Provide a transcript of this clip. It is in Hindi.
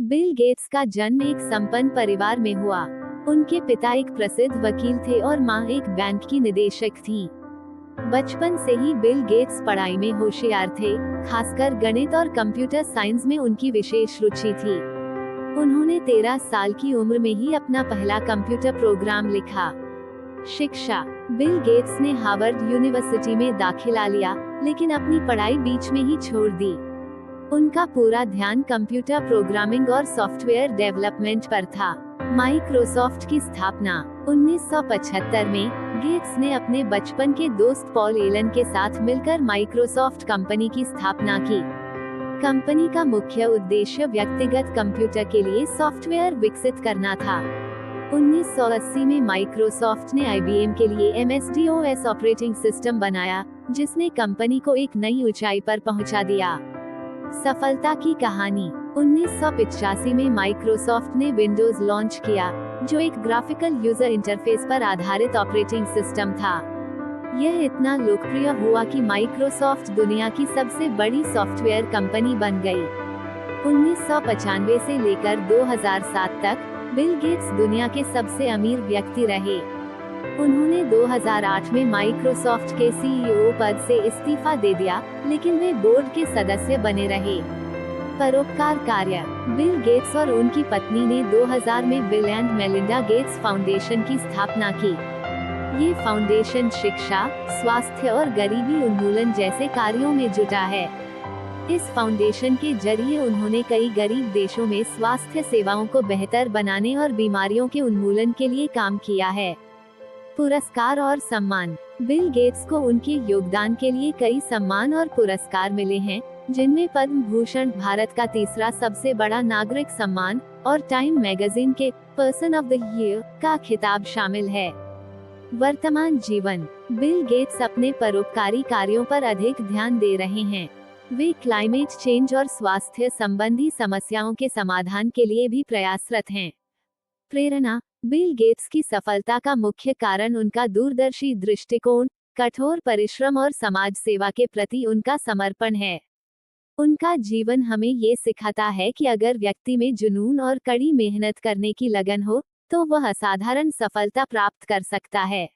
बिल गेट्स का जन्म एक संपन्न परिवार में हुआ। उनके पिता एक प्रसिद्ध वकील थे और मां एक बैंक की निदेशक थी। बचपन से ही बिल गेट्स पढ़ाई में होशियार थे, खासकर गणित और कंप्यूटर साइंस में उनकी विशेष रुचि थी। उन्होंने 13 साल की उम्र में ही अपना पहला कंप्यूटर प्रोग्राम लिखा। शिक्षा। बिल गेट्स ने हार्वर्ड यूनिवर्सिटी में दाखिला लिया, लेकिन अपनी पढ़ाई बीच में ही छोड़ दी। उनका पूरा ध्यान कंप्यूटर प्रोग्रामिंग और सॉफ्टवेयर डेवलपमेंट पर था। माइक्रोसॉफ्ट की स्थापना 1975 में गेट्स ने अपने बचपन के दोस्त पॉल एलन के साथ मिलकर माइक्रोसॉफ्ट कंपनी की स्थापना की। कंपनी का मुख्य उद्देश्य व्यक्तिगत कंप्यूटर के लिए सॉफ्टवेयर विकसित करना था। 1980 में माइक्रोसॉफ्ट ने IBM के लिए MS-DOS ऑपरेटिंग सिस्टम बनाया, जिसने कंपनी को एक नई ऊंचाई पर पहुंचा दिया। सफलता की कहानी। 1985 में माइक्रोसॉफ्ट ने विंडोज लॉन्च किया, जो एक ग्राफिकल यूजर इंटरफेस पर आधारित ऑपरेटिंग सिस्टम था। यह इतना लोकप्रिय हुआ कि माइक्रोसॉफ्ट दुनिया की सबसे बड़ी सॉफ्टवेयर कंपनी बन गई। 1995 से लेकर 2007 तक बिल गेट्स दुनिया के सबसे अमीर व्यक्ति रहे। उन्होंने 2008 में माइक्रोसॉफ्ट के CEO पद से इस्तीफा दे दिया, लेकिन वे बोर्ड के सदस्य बने रहे। परोपकार कार्य। बिल गेट्स और उनकी पत्नी ने 2000 में bill and Melinda Gates foundation की स्थापना की। ये फाउंडेशन शिक्षा, स्वास्थ्य और गरीबी उन्मूलन जैसे कार्यों में जुटा है। इस फाउंडेशन के जरिए उन्होंने कई गरीब देशों में स्वास्थ्य सेवाओं को बेहतर बनाने और बीमारियों के उन्मूलन के लिए काम किया है। पुरस्कार और सम्मान। बिल गेट्स को उनके योगदान के लिए कई सम्मान और पुरस्कार मिले हैं, जिनमें पद्म भूषण, भारत का तीसरा सबसे बड़ा नागरिक सम्मान, और टाइम मैगजीन के पर्सन ऑफ द ईयर का खिताब शामिल है। वर्तमान जीवन। बिल गेट्स अपने परोपकारी कार्यों पर अधिक ध्यान दे रहे हैं। वे क्लाइमेट चेंज और स्वास्थ्य संबंधी समस्याओं के समाधान के लिए भी प्रयासरत हैं। प्रेरणा। बिल गेट्स की सफलता का मुख्य कारण उनका दूरदर्शी दृष्टिकोण, कठोर परिश्रम और समाज सेवा के प्रति उनका समर्पण है। उनका जीवन हमें ये सिखाता है कि अगर व्यक्ति में जुनून और कड़ी मेहनत करने की लगन हो, तो वह असाधारण सफलता प्राप्त कर सकता है।